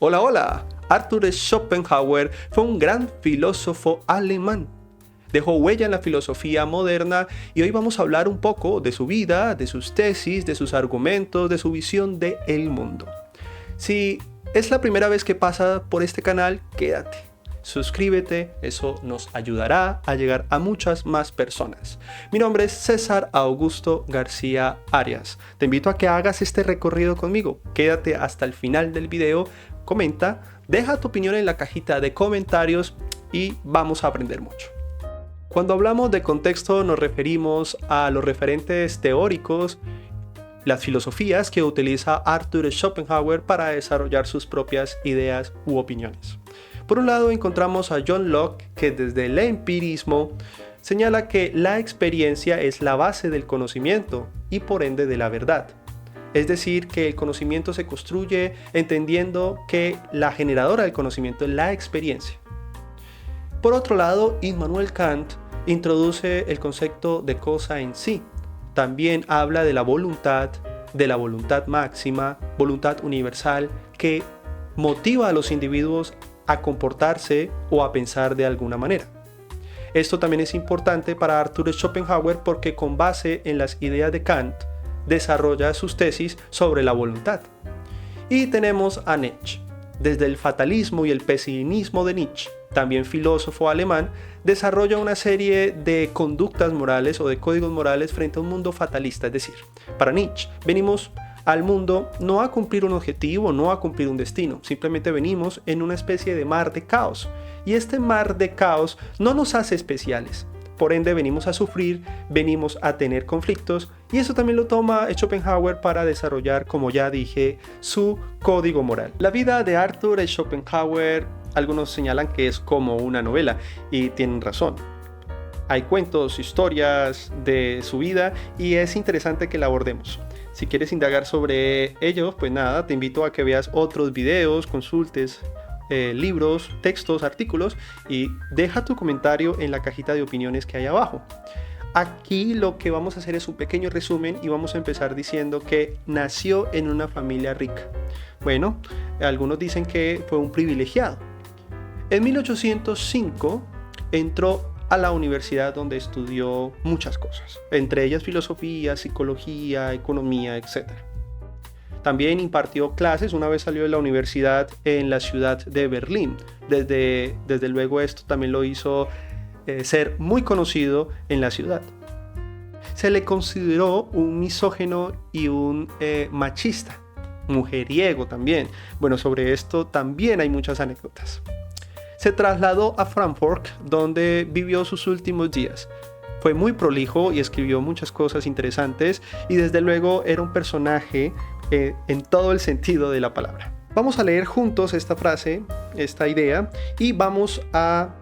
Hola, hola. Arthur Schopenhauer fue un gran filósofo alemán. Dejó huella en la filosofía moderna y hoy vamos a hablar un poco de su vida, de sus tesis, de sus argumentos, de su visión del mundo. Si es la primera vez que pasas por este canal, quédate. Suscríbete, eso nos ayudará a llegar a muchas más personas. Mi nombre es César Augusto García Arias. Te invito a que hagas este recorrido conmigo. Quédate hasta el final del video, comenta, deja tu opinión en la cajita de comentarios y vamos a aprender mucho. Cuando hablamos de contexto nos referimos a los referentes teóricos, las filosofías que utiliza Arthur Schopenhauer para desarrollar sus propias ideas u opiniones. Por un lado encontramos a John Locke, que desde el empirismo señala que la experiencia es la base del conocimiento y por ende de la verdad. Es decir, que el conocimiento se construye entendiendo que la generadora del conocimiento es la experiencia. Por otro lado, Immanuel Kant introduce el concepto de cosa en sí. También habla de la voluntad máxima, voluntad universal, que motiva a los individuos a comportarse o a pensar de alguna manera. Esto también es importante para Arthur Schopenhauer porque con base en las ideas de Kant desarrolla sus tesis sobre la voluntad. Y tenemos a Nietzsche. Desde el fatalismo y el pesimismo de Nietzsche, también filósofo alemán, desarrolla una serie de conductas morales o de códigos morales frente a un mundo fatalista. Es decir, para Nietzsche venimos al mundo no a cumplir un objetivo, no a cumplir un destino, simplemente venimos en una especie de mar de caos. Y este mar de caos no nos hace especiales. Por ende venimos a sufrir, venimos a tener conflictos y eso también lo toma Schopenhauer para desarrollar, como ya dije, su código moral. La vida de Arthur Schopenhauer, algunos señalan que es como una novela y tienen razón. Hay cuentos, historias de su vida y es interesante que la abordemos. Si quieres indagar sobre ello, pues nada, te invito a que veas otros videos, consultes libros, textos, artículos y deja tu comentario en la cajita de opiniones que hay abajo. Aquí lo que vamos a hacer es un pequeño resumen y vamos a empezar diciendo que nació en una familia rica. Bueno, algunos dicen que fue un privilegiado. En 1805 entró a la universidad donde estudió muchas cosas, entre ellas filosofía, psicología, economía, etc. También impartió clases una vez salió de la universidad en la ciudad de Berlín. Desde luego esto también lo hizo ser muy conocido en la ciudad. Se le consideró un misógino y un machista, mujeriego también. Bueno, sobre esto también hay muchas anécdotas. Se trasladó a Frankfurt, donde vivió sus últimos días. Fue muy prolijo y escribió muchas cosas interesantes y desde luego era un personaje en todo el sentido de la palabra. Vamos a leer juntos esta frase, esta idea y vamos a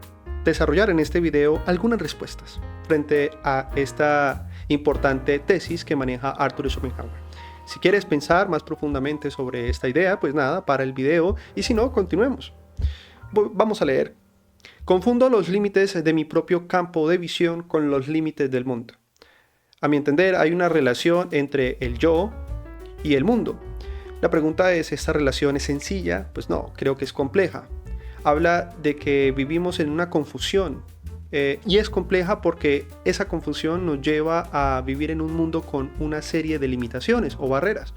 desarrollar en este video algunas respuestas frente a esta importante tesis que maneja Arthur Schopenhauer. Si quieres pensar más profundamente sobre esta idea, pues nada, para el video y si no, continuemos. Vamos a leer. Confundo los límites de mi propio campo de visión con los límites del mundo. A mi entender, hay una relación entre el yo y el mundo. La pregunta es, ¿esta relación es sencilla? Pues no, creo que es compleja. Habla de que vivimos en una confusión y es compleja porque esa confusión nos lleva a vivir en un mundo con una serie de limitaciones o barreras.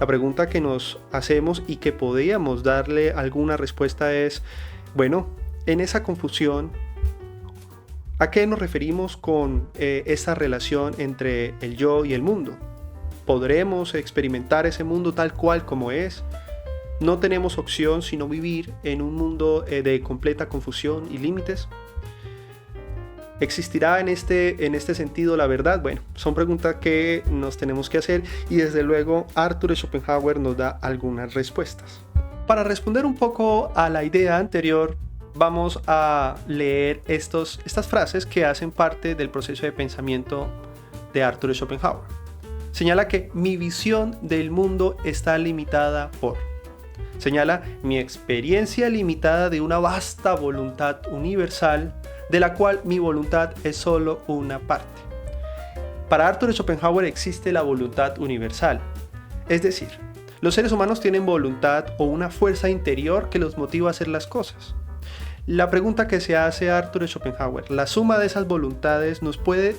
La pregunta que nos hacemos y que podríamos darle alguna respuesta es, bueno, en esa confusión, ¿a qué nos referimos con esa relación entre el yo y el mundo? ¿Podremos experimentar ese mundo tal cual como es? ¿No tenemos opción sino vivir en un mundo de completa confusión y límites? ¿Existirá en este sentido la verdad? Bueno, son preguntas que nos tenemos que hacer y desde luego Arthur Schopenhauer nos da algunas respuestas. Para responder un poco a la idea anterior, vamos a leer estas frases que hacen parte del proceso de pensamiento de Arthur Schopenhauer. Señala que mi visión del mundo está limitada por. Señala mi experiencia limitada de una vasta voluntad universal, de la cual mi voluntad es solo una parte. Para Arthur Schopenhauer existe la voluntad universal, es decir, Los seres humanos tienen voluntad o una fuerza interior que los motiva a hacer las cosas. La pregunta que se hace Arthur Schopenhauer, ¿la suma de esas voluntades nos puede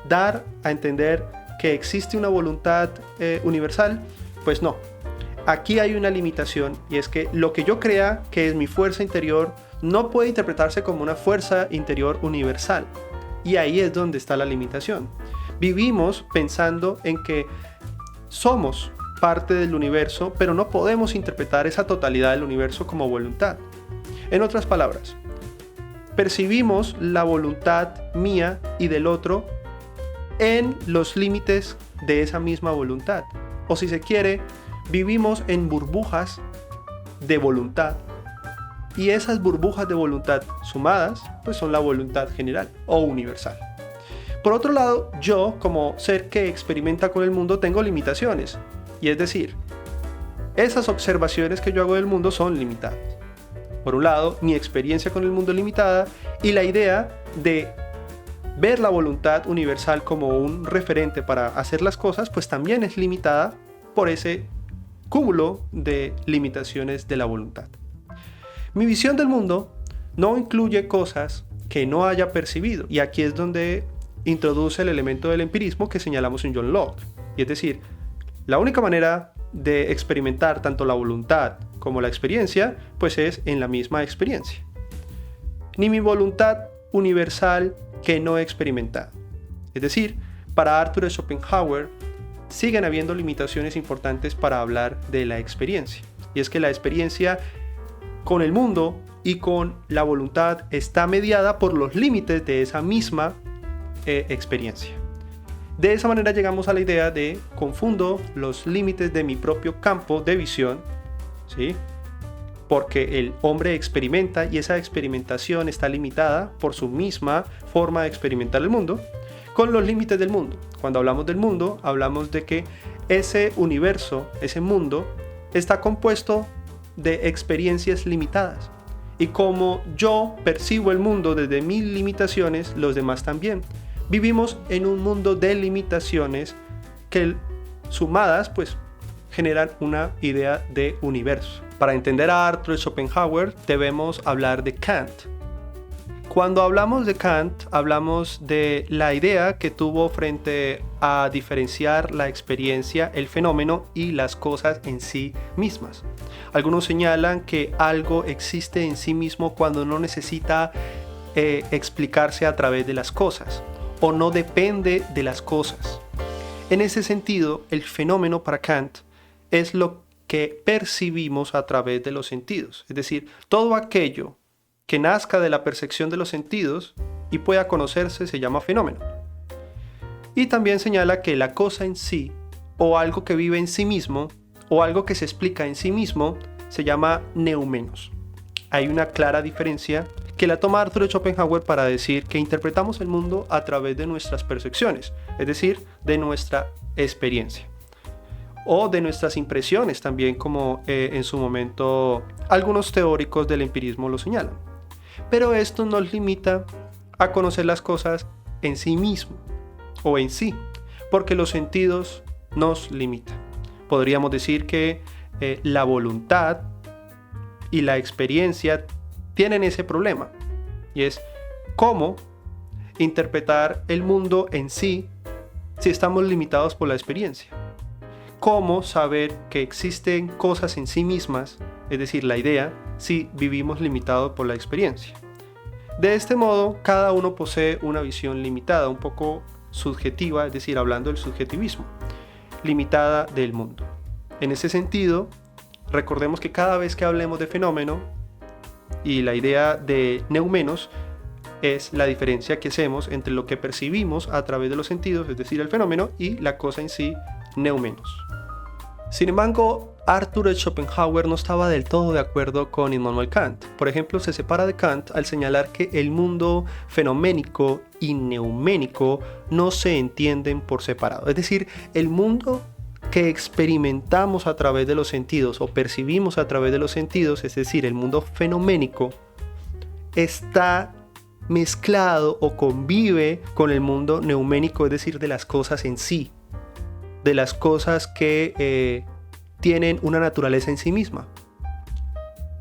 dar a entender que existe una voluntad universal? Pues no. Aquí hay una limitación, y es que lo que yo crea que es mi fuerza interior no puede interpretarse como una fuerza interior universal. Y ahí es donde está la limitación. Vivimos pensando en que somos parte del universo, pero no podemos interpretar esa totalidad del universo como voluntad. En otras palabras, percibimos la voluntad mía y del otro en los límites de esa misma voluntad. O si se quiere, vivimos en burbujas de voluntad, y esas burbujas de voluntad sumadas pues son la voluntad general o universal. Por otro lado, yo como ser que experimenta con el mundo tengo limitaciones, y es decir, esas observaciones que yo hago del mundo son limitadas. Por un lado, mi experiencia con el mundo es limitada, y la idea de ver la voluntad universal como un referente para hacer las cosas pues también es limitada por ese cúmulo de limitaciones de la voluntad. Mi visión del mundo no incluye cosas que no haya percibido, y aquí es donde introduce el elemento del empirismo que señalamos en John Locke, y es decir, la única manera de experimentar tanto la voluntad como la experiencia pues es en la misma experiencia. Ni mi voluntad universal que no he experimentado. Es decir, para Arthur Schopenhauer siguen habiendo limitaciones importantes para hablar de la experiencia, y es que la experiencia con el mundo y con la voluntad está mediada por los límites de esa misma experiencia. De esa manera llegamos a la idea de confundo los límites de mi propio campo de visión, ¿sí? Porque el hombre experimenta y esa experimentación está limitada por su misma forma de experimentar el mundo, con los límites del mundo. Cuando hablamos del mundo, hablamos de que ese universo, ese mundo, está compuesto de experiencias limitadas. Y como yo percibo el mundo desde mis limitaciones, los demás también. Vivimos en un mundo de limitaciones que sumadas pues generan una idea de universo. Para entender a Arthur Schopenhauer debemos hablar de Kant. Cuando hablamos de Kant, hablamos de la idea que tuvo frente a diferenciar la experiencia, el fenómeno y las cosas en sí mismas. Algunos señalan que algo existe en sí mismo cuando no necesita explicarse a través de las cosas, o no depende de las cosas. En ese sentido, el fenómeno para Kant es lo que percibimos a través de los sentidos, es decir, todo aquello que nazca de la percepción de los sentidos y pueda conocerse se llama fenómeno. Y también señala que la cosa en sí, o algo que vive en sí mismo, o algo que se explica en sí mismo, se llama noumenos. Hay una clara diferencia que la toma Arthur Schopenhauer para decir que interpretamos el mundo a través de nuestras percepciones, es decir, de nuestra experiencia. O de nuestras impresiones también, como en su momento algunos teóricos del empirismo lo señalan. Pero esto nos limita a conocer las cosas en sí mismo o en sí, porque los sentidos nos limitan. Podríamos decir que la voluntad y la experiencia tienen ese problema, y es cómo interpretar el mundo en sí si estamos limitados por la experiencia. Cómo saber que existen cosas en sí mismas, es decir, la idea, si vivimos limitados por la experiencia. De este modo, cada uno posee una visión limitada, un poco subjetiva, es decir, hablando del subjetivismo, limitada del mundo. En ese sentido, recordemos que cada vez que hablemos de fenómeno, y la idea de noumenos es la diferencia que hacemos entre lo que percibimos a través de los sentidos, es decir, el fenómeno, y la cosa en sí, noumenos. Sin embargo, Arthur Schopenhauer no estaba del todo de acuerdo con Immanuel Kant. Por ejemplo, se separa de Kant al señalar que el mundo fenoménico y neuménico no se entienden por separado. Es decir, el mundo que experimentamos a través de los sentidos o percibimos a través de los sentidos, es decir, el mundo fenoménico, está mezclado o convive con el mundo neuménico, es decir, de las cosas en sí, de las cosas que tienen una naturaleza en sí misma.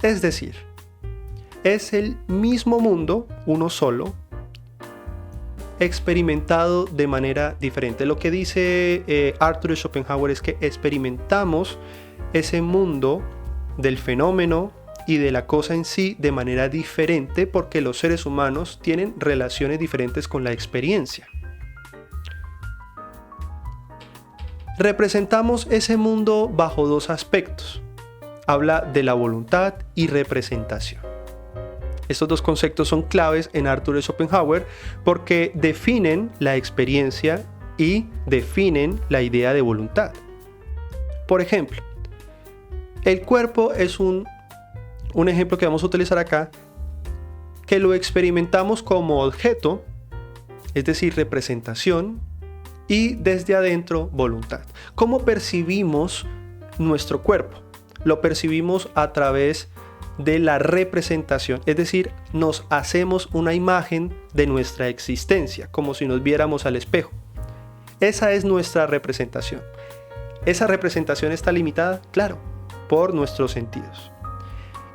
Es decir, es el mismo mundo, uno solo, experimentado de manera diferente. Lo que dice Arthur Schopenhauer es que experimentamos ese mundo del fenómeno y de la cosa en sí de manera diferente porque los seres humanos tienen relaciones diferentes con la experiencia. Representamos ese mundo bajo dos aspectos. Habla de la voluntad y representación. Estos dos conceptos son claves en Arthur Schopenhauer porque definen la experiencia y definen la idea de voluntad. Por ejemplo, el cuerpo es un ejemplo que vamos a utilizar acá, que lo experimentamos como objeto, es decir, representación, y desde adentro, voluntad. ¿Cómo percibimos nuestro cuerpo? Lo percibimos a través de la representación, es decir, nos hacemos una imagen de nuestra existencia, como si nos viéramos al espejo. Esa es nuestra representación. ¿Esa representación está limitada? Claro, por nuestros sentidos.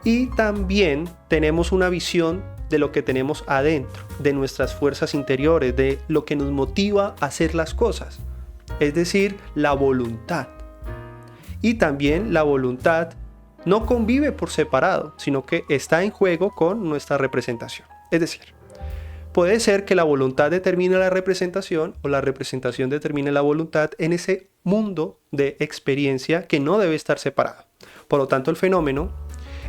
Y también tenemos una visión de lo que tenemos adentro, de nuestras fuerzas interiores, de lo que nos motiva a hacer las cosas, es decir, la voluntad. Y también la voluntad no convive por separado, sino que está en juego con nuestra representación. Es decir, puede ser que la voluntad determine la representación o la representación determine la voluntad en ese mundo de experiencia que no debe estar separado. Por lo tanto, el fenómeno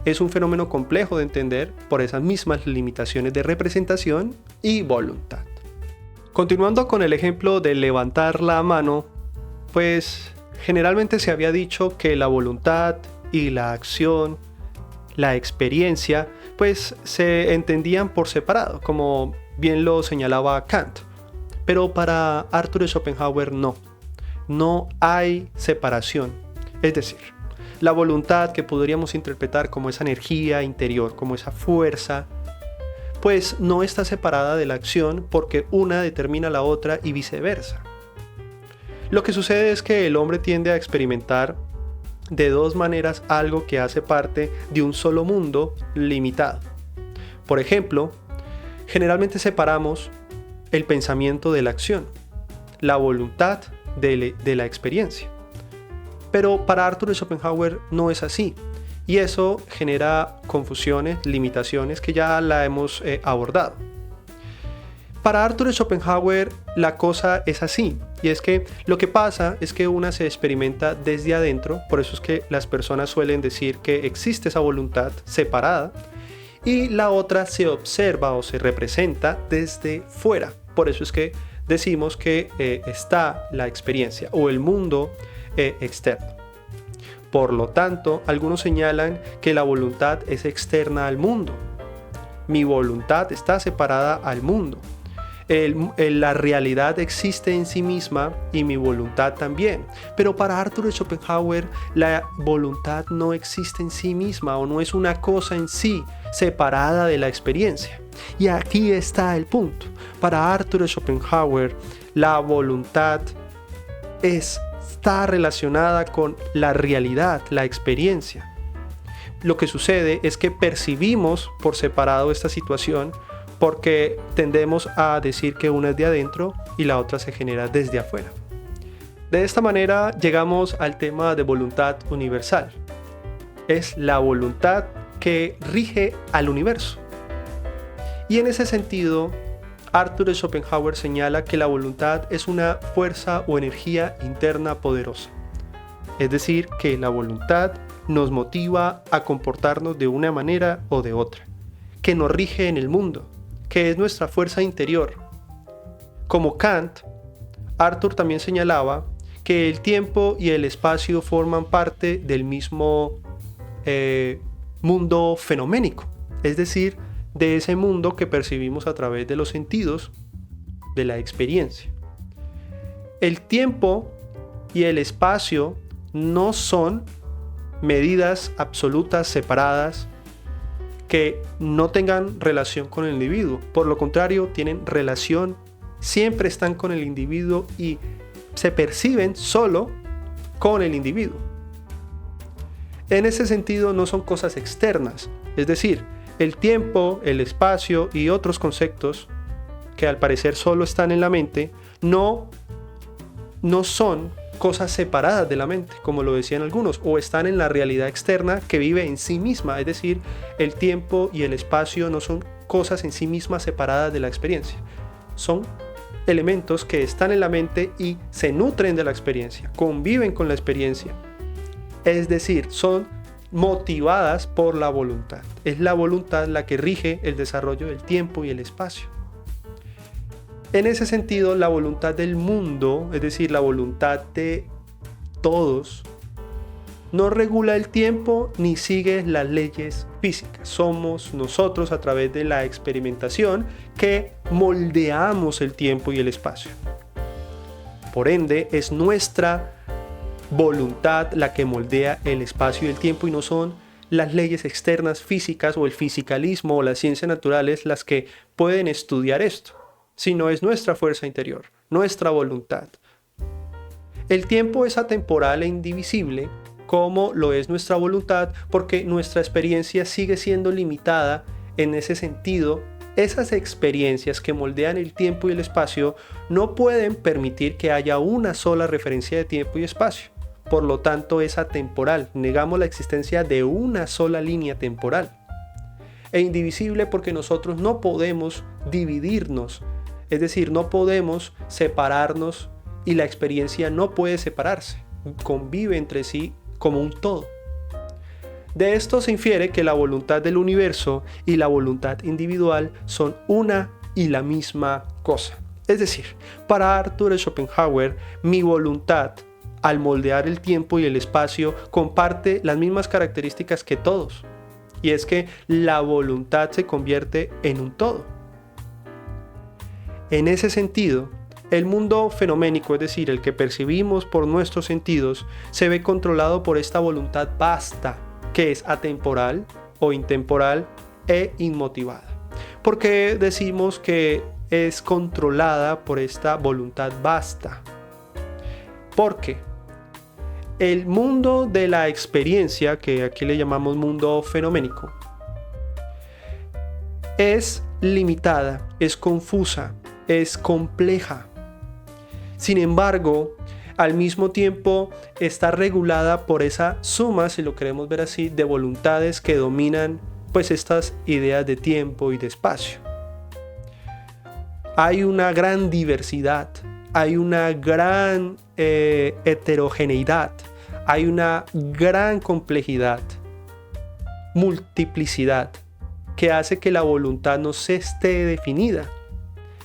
es un fenómeno complejo de entender por esas mismas limitaciones de representación y voluntad. Continuando con el ejemplo de levantar la mano, pues generalmente se había dicho que la voluntad y la acción, la experiencia, pues se entendían por separado, como bien lo señalaba Kant. Pero para Arthur Schopenhauer no hay separación. Es decir, la voluntad que podríamos interpretar como esa energía interior, como esa fuerza, pues no está separada de la acción porque una determina la otra y viceversa. Lo que sucede es que el hombre tiende a experimentar de dos maneras algo que hace parte de un solo mundo limitado. Por ejemplo, generalmente separamos el pensamiento de la acción, la voluntad de la experiencia. Pero para Arthur Schopenhauer no es así, y eso genera confusiones, limitaciones que ya la hemos abordado. Para Arthur Schopenhauer la cosa es así, y es que lo que pasa es que una se experimenta desde adentro, por eso es que las personas suelen decir que existe esa voluntad separada, y la otra se observa o se representa desde fuera. Por eso es que decimos que está la experiencia o el mundo externo. Por lo tanto, algunos señalan que la voluntad es externa al mundo. Mi voluntad está separada al mundo. La realidad existe en sí misma y mi voluntad también. Pero para Arthur Schopenhauer la voluntad no existe en sí misma o no es una cosa en sí separada de la experiencia. Y aquí está el punto. Para Arthur Schopenhauer la voluntad está relacionada con la realidad, la experiencia. Lo que sucede es que percibimos por separado esta situación porque tendemos a decir que una es de adentro y la otra se genera desde afuera. De esta manera llegamos al tema de voluntad universal. Es la voluntad que rige al universo. Y en ese sentido, Arthur Schopenhauer señala que la voluntad es una fuerza o energía interna poderosa. Es decir, que la voluntad nos motiva a comportarnos de una manera o de otra, que nos rige en el mundo, que es nuestra fuerza interior. Como Kant, Arthur también señalaba que el tiempo y el espacio forman parte del mismo mundo fenoménico, es decir, de ese mundo que percibimos a través de los sentidos, de la experiencia. El tiempo y el espacio no son medidas absolutas separadas que no tengan relación con el individuo. Por lo contrario, tienen relación, siempre están con el individuo y se perciben solo con el individuo. En ese sentido no son cosas externas, es decir, el tiempo, el espacio y otros conceptos que al parecer solo están en la mente, no son cosas separadas de la mente, como lo decían algunos, o están en la realidad externa que vive en sí misma, es decir, el tiempo y el espacio no son cosas en sí mismas separadas de la experiencia, son elementos que están en la mente y se nutren de la experiencia, conviven con la experiencia, es decir, son motivadas por la voluntad. Es la voluntad la que rige el desarrollo del tiempo y el espacio. En ese sentido, la voluntad del mundo, es decir, la voluntad de todos, no regula el tiempo ni sigue las leyes físicas. Somos nosotros, a través de la experimentación, que moldeamos el tiempo y el espacio. Por ende, es nuestra voluntad la que moldea el espacio y el tiempo, y no son las leyes externas físicas o el fisicalismo o las ciencias naturales las que pueden estudiar esto, sino es nuestra fuerza interior, nuestra voluntad. El tiempo es atemporal e indivisible, como lo es nuestra voluntad, porque nuestra experiencia sigue siendo limitada. En ese sentido, esas experiencias que moldean el tiempo y el espacio no pueden permitir que haya una sola referencia de tiempo y espacio. Por lo tanto, es atemporal. Negamos la existencia de una sola línea temporal. E indivisible porque nosotros no podemos dividirnos, es decir, no podemos separarnos y la experiencia no puede separarse. Convive entre sí como un todo. De esto se infiere que la voluntad del universo y la voluntad individual son una y la misma cosa. Es decir, para Arthur Schopenhauer, mi voluntad, al moldear el tiempo y el espacio, comparte las mismas características que todos. Y es que la voluntad se convierte en un todo. En ese sentido, el mundo fenoménico, es decir, el que percibimos por nuestros sentidos, se ve controlado por esta voluntad vasta, que es atemporal o intemporal e inmotivada. ¿Por qué decimos que es controlada por esta voluntad vasta? Porque el mundo de la experiencia, que aquí le llamamos mundo fenoménico, es limitada, es confusa, es compleja. Sin embargo, al mismo tiempo está regulada por esa suma, si lo queremos ver así, de voluntades que dominan pues estas ideas de tiempo y de espacio. Hay una gran diversidad, hay una gran heterogeneidad, hay una gran complejidad, multiplicidad, que hace que la voluntad no se esté definida.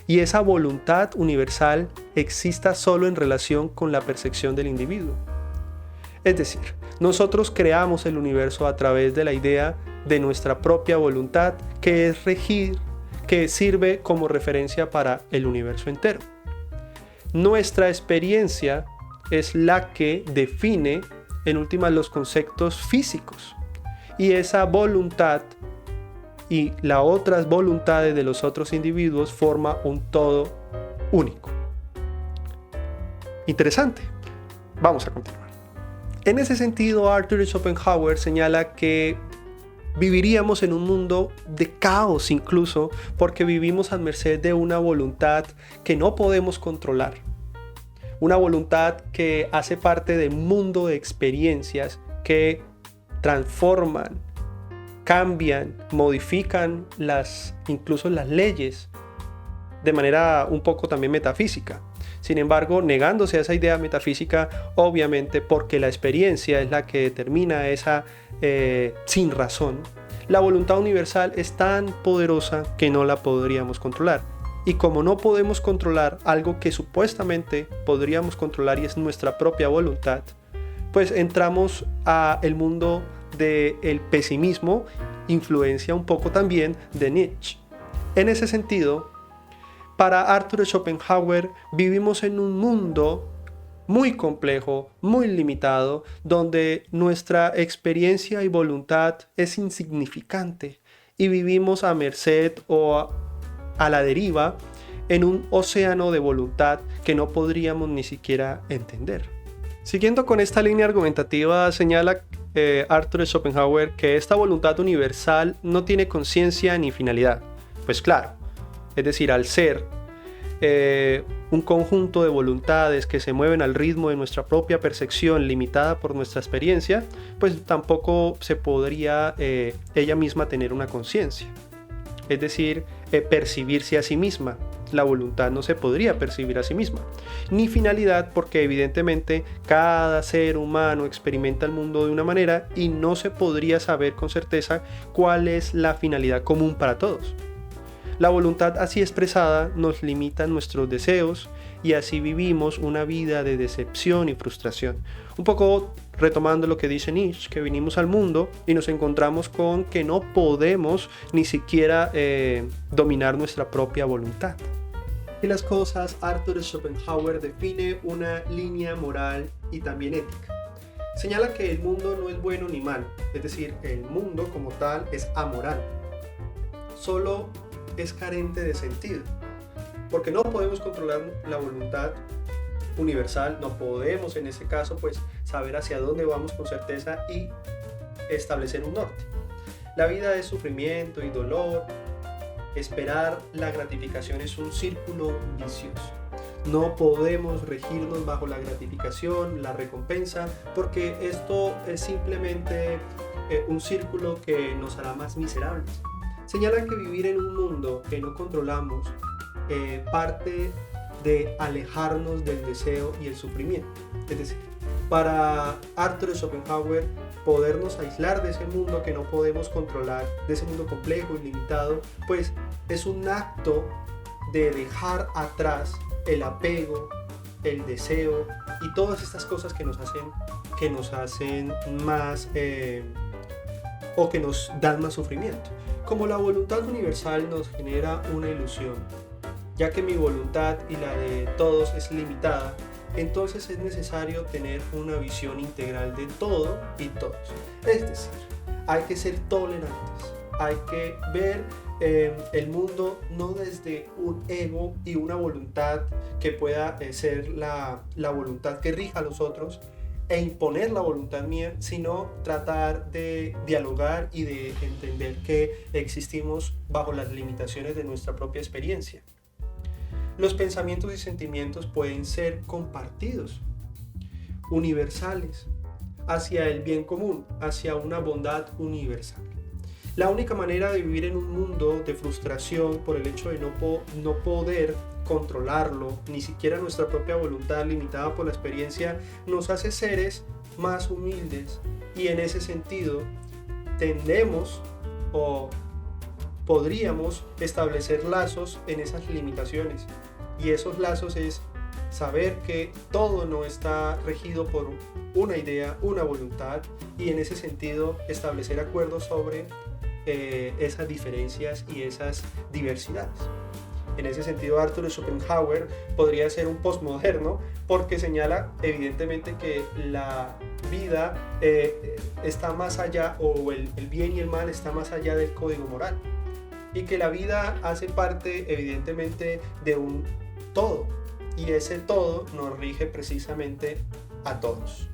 Y esa voluntad universal exista solo en relación con la percepción del individuo. Es decir, nosotros creamos el universo a través de la idea de nuestra propia voluntad, que es regir, que sirve como referencia para el universo entero. Nuestra experiencia es la que define, en últimas, los conceptos físicos. Y esa voluntad y las otras voluntades de los otros individuos forma un todo único. Interesante. Vamos a continuar. En ese sentido, Arthur Schopenhauer señala que viviríamos en un mundo de caos incluso, porque vivimos a merced de una voluntad que no podemos controlar. Una voluntad que hace parte del mundo de experiencias que transforman, cambian, modifican incluso las leyes de manera un poco también metafísica. Sin embargo, negándose a esa idea metafísica, obviamente porque la experiencia es la que determina esa sin razón, la voluntad universal es tan poderosa que no la podríamos controlar. Y como no podemos controlar algo que supuestamente podríamos controlar y es nuestra propia voluntad, pues entramos al mundo del pesimismo, influencia un poco también de Nietzsche. En ese sentido, para Arthur Schopenhauer vivimos en un mundo muy complejo, muy limitado, donde nuestra experiencia y voluntad es insignificante y vivimos a merced o a la deriva en un océano de voluntad que no podríamos ni siquiera entender. Siguiendo con esta línea argumentativa, señala Arthur Schopenhauer que esta voluntad universal no tiene conciencia ni finalidad. Pues claro, es decir, al ser un conjunto de voluntades que se mueven al ritmo de nuestra propia percepción limitada por nuestra experiencia, pues tampoco se podría ella misma tener una conciencia. Es decir, percibirse a sí misma. La voluntad no se podría percibir a sí misma. Ni finalidad, porque evidentemente cada ser humano experimenta el mundo de una manera y no se podría saber con certeza cuál es la finalidad común para todos. La voluntad así expresada nos limita nuestros deseos y así vivimos una vida de decepción y frustración. Un poco retomando lo que dice Nietzsche, que vinimos al mundo y nos encontramos con que no podemos ni siquiera dominar nuestra propia voluntad. Y las cosas, Arthur Schopenhauer define una línea moral y también ética. Señala que el mundo no es bueno ni malo, es decir, el mundo como tal es amoral. Solo es carente de sentido, porque no podemos controlar la voluntad universal, no podemos en ese caso pues saber hacia dónde vamos con certeza y establecer un norte. La vida es sufrimiento y dolor. Esperar la gratificación es un círculo vicioso. No podemos regirnos bajo la gratificación, la recompensa, porque esto es simplemente un círculo que nos hará más miserables. Señalan que vivir en un mundo que no controlamos parte de alejarnos del deseo y el sufrimiento. Es decir, para Arthur Schopenhauer, podernos aislar de ese mundo que no podemos controlar, de ese mundo complejo y limitado, pues es un acto de dejar atrás el apego, el deseo y todas estas cosas que nos hacen más o que nos dan más sufrimiento. Como la voluntad universal nos genera una ilusión, ya que mi voluntad y la de todos es limitada, entonces es necesario tener una visión integral de todo y todos. Es decir, hay que ser tolerantes, hay que ver el mundo no desde un ego y una voluntad que pueda ser la voluntad que rija a los otros e imponer la voluntad mía, sino tratar de dialogar y de entender que existimos bajo las limitaciones de nuestra propia experiencia. Los pensamientos y sentimientos pueden ser compartidos, universales, hacia el bien común, hacia una bondad universal. La única manera de vivir en un mundo de frustración por el hecho de no poder controlarlo, ni siquiera nuestra propia voluntad limitada por la experiencia, nos hace seres más humildes y en ese sentido tendemos o podríamos establecer lazos en esas limitaciones. Y esos lazos es saber que todo no está regido por una idea, una voluntad, y en ese sentido establecer acuerdos sobre esas diferencias y esas diversidades. En ese sentido, Arthur Schopenhauer podría ser un postmoderno porque señala evidentemente que la vida está más allá, o el bien y el mal está más allá del código moral, y que la vida hace parte evidentemente de un todo, y ese todo nos rige precisamente a todos.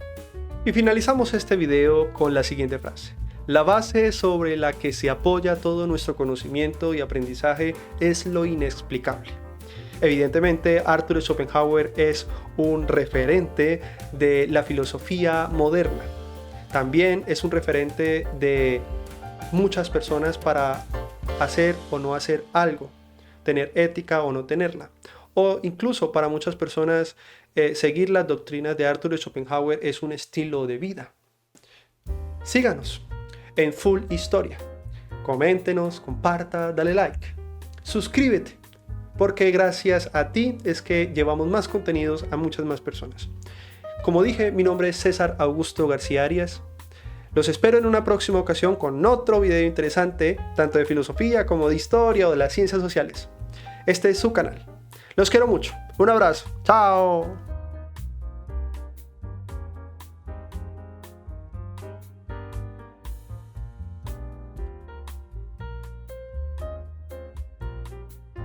Y finalizamos este video con la siguiente frase: la base sobre la que se apoya todo nuestro conocimiento y aprendizaje es lo inexplicable. Evidentemente, Arthur Schopenhauer es un referente de la filosofía moderna. También es un referente de muchas personas para hacer o no hacer algo, tener ética o no tenerla. O incluso para muchas personas seguir las doctrinas de Arthur Schopenhauer es un estilo de vida. Síganos en Full Historia. Coméntenos, comparta, dale like. Suscríbete, porque gracias a ti es que llevamos más contenidos a muchas más personas. Como dije, mi nombre es César Augusto García Arias. Los espero en una próxima ocasión con otro video interesante, tanto de filosofía como de historia o de las ciencias sociales. Este es su canal. Los quiero mucho. Un abrazo. Chao.